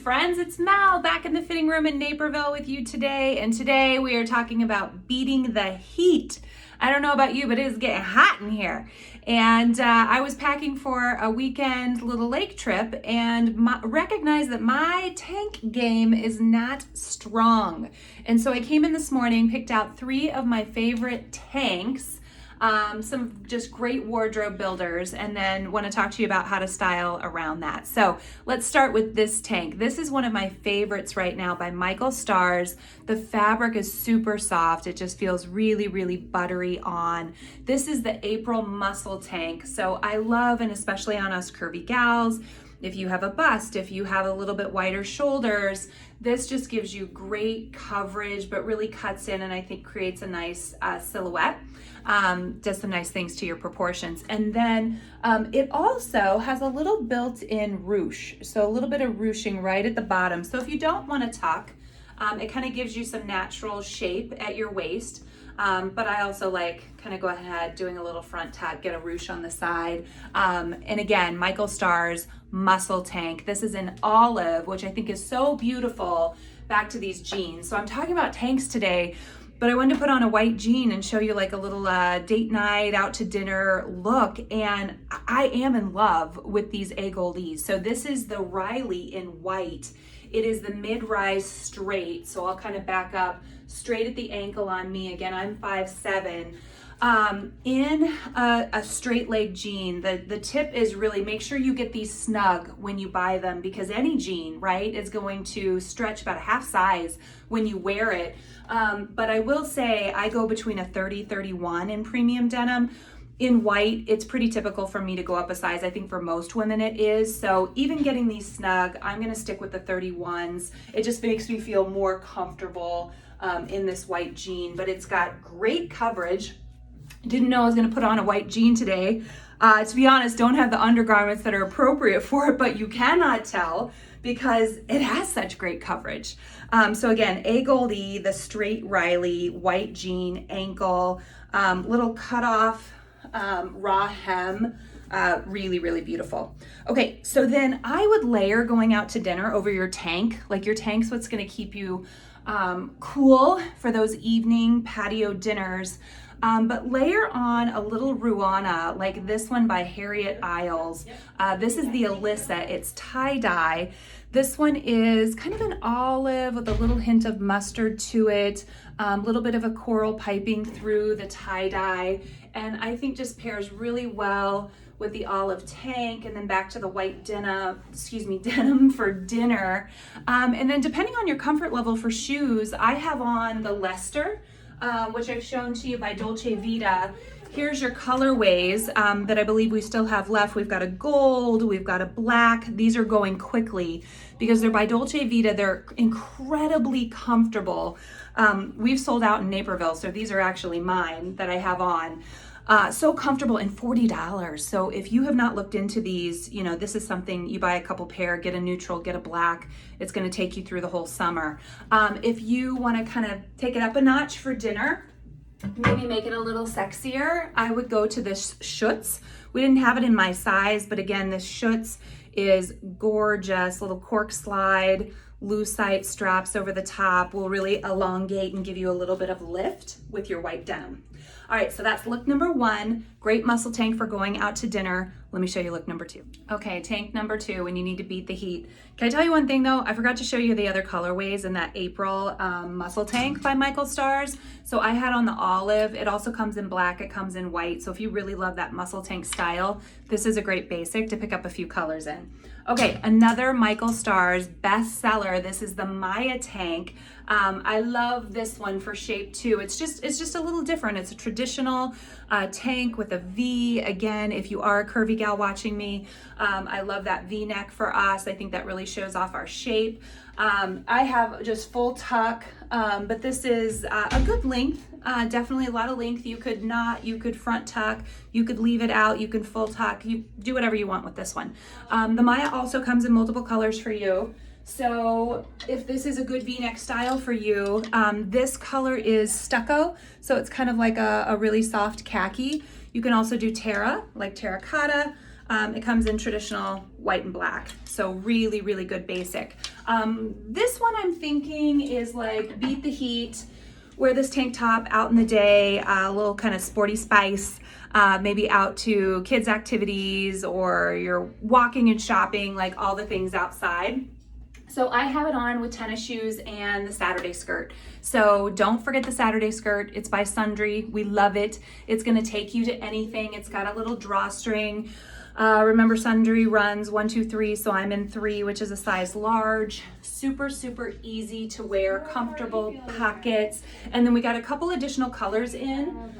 friends, it's Mal back in the fitting room in Naperville with you today. And today we are talking about beating the heat. I don't know about you, but it is getting hot in here. And I was packing for a weekend little lake trip and recognized that my tank game is not strong. And so I came in this morning, picked out 3 of my favorite tanks, some just great wardrobe builders, and then want to talk to you about how to style around that. So let's start with this tank. This is one of my favorites right now by Michael Stars. The fabric is super soft. It just feels really, really buttery on. This is the April Muscle Tank. So I love, and especially on us curvy gals, if you have a bust, if you have a little bit wider shoulders, this just gives you great coverage, but really cuts in and I think creates a nice silhouette. Does some nice things to your proportions. And then it also has a little built-in ruche. So a little bit of ruching right at the bottom. So if you don't want to tuck, it kind of gives you some natural shape at your waist. But I also like kind of go ahead doing a little front tuck, get a ruche on the side. And again, Michael Stars Muscle Tank. This is in olive, which I think is so beautiful. Back to these jeans. So I'm talking about tanks today, but I wanted to put on a white jean and show you like a little date night, out to dinner look. And I am in love with these A Goldies. So this is the Riley in white. It is the mid-rise straight. So I'll kind of back up straight at the ankle on me. Again, I'm 5'7". In a straight leg jean, the tip is really make sure you get these snug when you buy them, because any jean, right, is going to stretch about a half size when you wear it. But I will say I go between a 30-31 in premium denim. In white, it's pretty typical for me to go up a size. I think for most women it is. So even getting these snug, I'm gonna stick with the 31s. It just makes me feel more comfortable in this white jean, but it's got great coverage. Didn't know I was gonna put on a white jean today. To be honest, don't have the undergarments that are appropriate for it, but you cannot tell because it has such great coverage. So again, A Goldie, the straight Riley, white jean, ankle, little cutoff, raw hem, really, really beautiful. Okay, so then I would layer going out to dinner over your tank. Like your tank's what's gonna keep you cool for those evening patio dinners. But layer on a little Ruana, like this one by Harriet Isles. This is the Alyssa, it's tie-dye. This one is kind of an olive with a little hint of mustard to it, a little bit of a coral piping through the tie-dye, and I think just pairs really well with the olive tank, and then back to the white denim for dinner. And then depending on your comfort level for shoes, I have on the Leicester, which I've shown to you by Dolce Vita. Here's your colorways that I believe we still have left. We've got a gold, we've got a black. These are going quickly because they're by Dolce Vita. They're incredibly comfortable. We've sold out in Naperville, so these are actually mine that I have on. So comfortable, and $40. So if you have not looked into these, you know, this is something you buy a couple pair, get a neutral, get a black. It's going to take you through the whole summer. If you want to kind of take it up a notch for dinner, maybe make it a little sexier, I would go to this Schutz. We didn't have it in my size, but again, this Schutz is gorgeous. Little cork slide, lucite straps over the top will really elongate and give you a little bit of lift with your white denim. All right, so that's look number 1. Great muscle tank for going out to dinner. Let me show you look number 2. Okay, tank number 2 when you need to beat the heat. Can I tell you one thing though? I forgot to show you the other colorways in that April muscle tank by Michael Stars. So I had on the olive. It also comes in black, it comes in white. So if you really love that muscle tank style, this is a great basic to pick up a few colors in. Okay, another Michael Stars bestseller. This is the Maya tank. I love this one for shape too. It's just a little different. It's a traditional tank with a V. Again, if you are a curvy gal watching me, I love that V-neck for us. I think that really shows off our shape. I have just full tuck, but this is a good length. Definitely a lot of length. You could front tuck, you could leave it out, you can full tuck, you do whatever you want with this one. The Maya also comes in multiple colors for you. So if this is a good V-neck style for you, this color is stucco. So it's kind of like a really soft khaki. You can also do terra, like terracotta. It comes in traditional white and black, so really, really good basic. This one I'm thinking is like beat the heat, wear this tank top out in the day, a little kind of sporty spice, maybe out to kids' activities, or you're walking and shopping, like all the things outside. So I have it on with tennis shoes and the Saturday skirt. So don't forget the Saturday skirt. It's by Sundry. We love it. It's gonna take you to anything. It's got a little drawstring. Remember, Sundry runs 1, 2, 3, so I'm in 3, which is a size large. Super, super easy to wear, comfortable pockets. And then we got a couple additional colors in.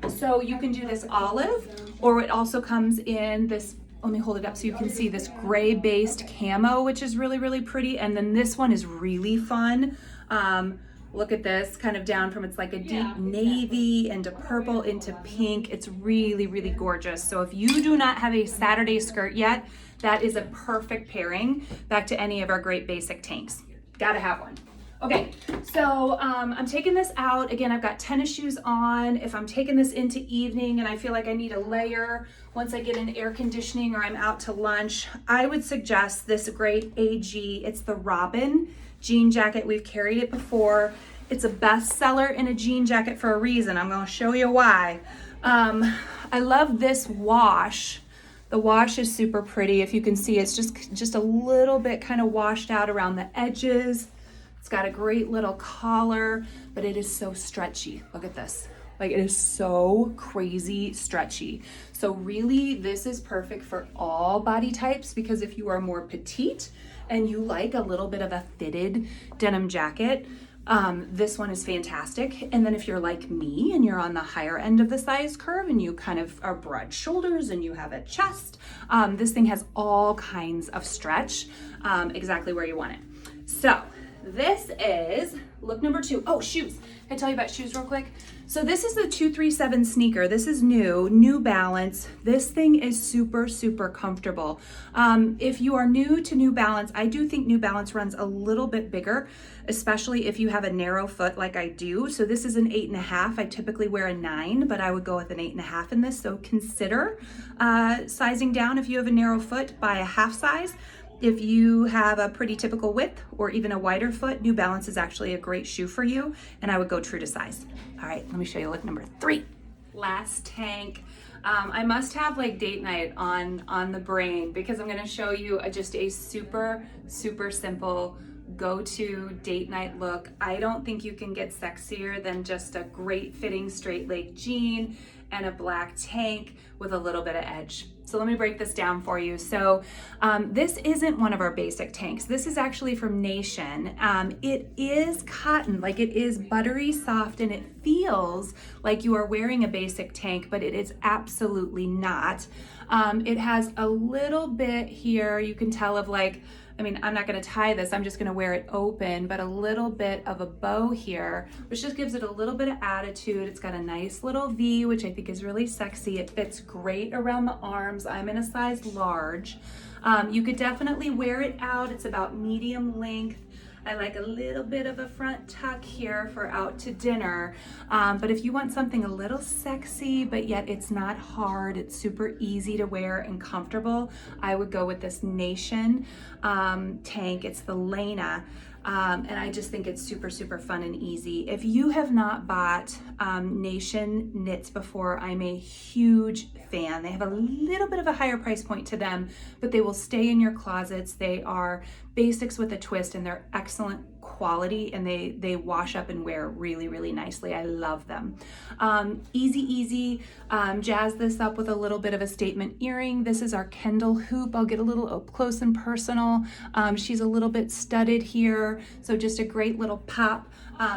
So you can do this olive, or it also comes in this, let me hold it up so you can see, this gray based camo, which is really, really pretty. And then this one is really fun. Look at this, kind of down from, it's like a deep navy into purple into pink. It's really, really gorgeous. So if you do not have a Saturday skirt yet, that is a perfect pairing back to any of our great basic tanks. Gotta have one. Okay, so I'm taking this out. Again, I've got tennis shoes on. If I'm taking this into evening and I feel like I need a layer once I get in air conditioning or I'm out to lunch, I would suggest this great AG. It's the Robin jean jacket. We've carried it before. It's a bestseller in a jean jacket for a reason. I'm going to show you why. I love this wash. The wash is super pretty. If you can see, it's just a little bit kind of washed out around the edges. It's got a great little collar, but it is so stretchy. Look at this. Like, it is so crazy stretchy. So really, this is perfect for all body types, because if you are more petite and you like a little bit of a fitted denim jacket, this one is fantastic. And then if you're like me and you're on the higher end of the size curve and you kind of are broad shoulders and you have a chest, this thing has all kinds of stretch, exactly where you want it. So this is look number 2. Oh, shoes. Can I tell you about shoes real quick? So this is the 237 sneaker. This is New Balance. This thing is super, super comfortable. If you are new to New Balance, I do think New Balance runs a little bit bigger, especially if you have a narrow foot like I do. So this is an 8.5. I typically wear a 9, but I would go with an 8.5 in this. So consider sizing down if you have a narrow foot by a half size. If you have a pretty typical width or even a wider foot, New Balance is actually a great shoe for you, and I would go true to size. All right, let me show you look number 3. Last tank. I must have like date night on the brain, because I'm gonna show you just a super, super simple go-to date night look. I don't think you can get sexier than just a great fitting straight leg jean and a black tank with a little bit of edge. So let me break this down for you. So this isn't one of our basic tanks. This is actually from Nation. It is cotton, like it is buttery soft, and it feels like you are wearing a basic tank, but it is absolutely not. It has a little bit here, you can tell, of like, I mean, I'm not gonna tie this, I'm just gonna wear it open, but a little bit of a bow here, which just gives it a little bit of attitude. It's got a nice little V, which I think is really sexy. It fits great around the arms. I'm in a size large. You could definitely wear it out. It's about medium length. I like a little bit of a front tuck here for out to dinner. But if you want something a little sexy, but yet it's not hard, it's super easy to wear and comfortable, I would go with this Nation tank. It's the Lena. And I just think it's super, super fun and easy. If you have not bought Nation knits before, I'm a huge fan. They have a little bit of a higher price point to them, but they will stay in your closets. They are basics with a twist, and they're excellent quality, and they wash up and wear really, really nicely. I love them. Easy, jazz this up with a little bit of a statement earring. This is our Kendall hoop. I'll get a little up close and personal. She's a little bit studded here, so just a great little pop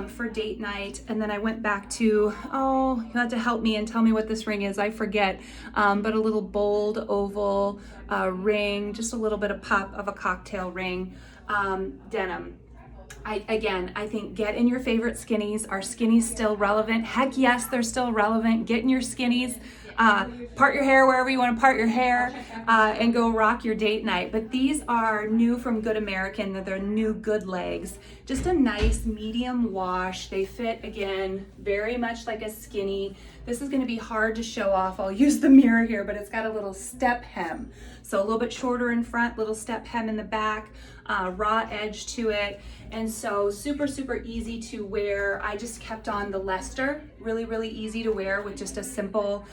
for date night. And then I went back to, oh, you have to help me and tell me what this ring is. I forget, but a little bold oval ring, just a little bit of pop of a cocktail ring, denim. I think get in your favorite skinnies. Are skinnies still relevant? Heck yes, they're still relevant. Get in your skinnies. Part your hair wherever you want to part your hair, and go rock your date night. But these are new from Good American. They're new Good Legs. Just a nice medium wash. They fit, again, very much like a skinny. This is gonna be hard to show off. I'll use the mirror here, but it's got a little step hem. So a little bit shorter in front, little step hem in the back, raw edge to it. And so super, super easy to wear. I just kept on the Leicester, really, really easy to wear with just a simple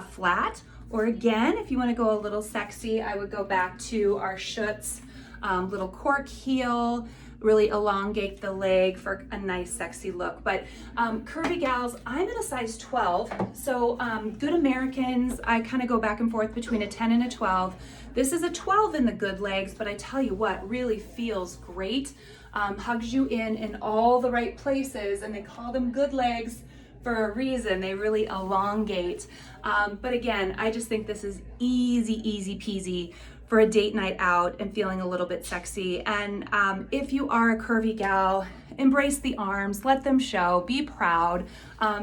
flat. Or again, if you wanna go a little sexy, I would go back to our Schutz little cork heel, really elongate the leg for a nice sexy look. But curvy gals, I'm in a size 12, so good Americans, I kind of go back and forth between a 10 and a 12. This is a 12 in the good legs, but I tell you what, really feels great. Hugs you in all the right places, and they call them good legs for a reason. They really elongate. But again, I just think this is easy peasy for a date night out and feeling a little bit sexy. And if you are a curvy gal, embrace the arms, let them show, be proud.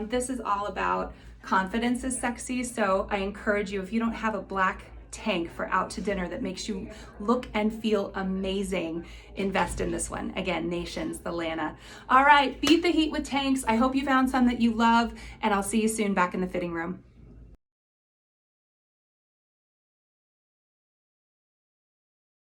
This is all about confidence is sexy. So I encourage you, if you don't have a black tank for out to dinner that makes you look and feel amazing, invest in this one. Again, Nations, the Lana. All right, beat the heat with tanks. I hope you found some that you love, and I'll see you soon back in the fitting room.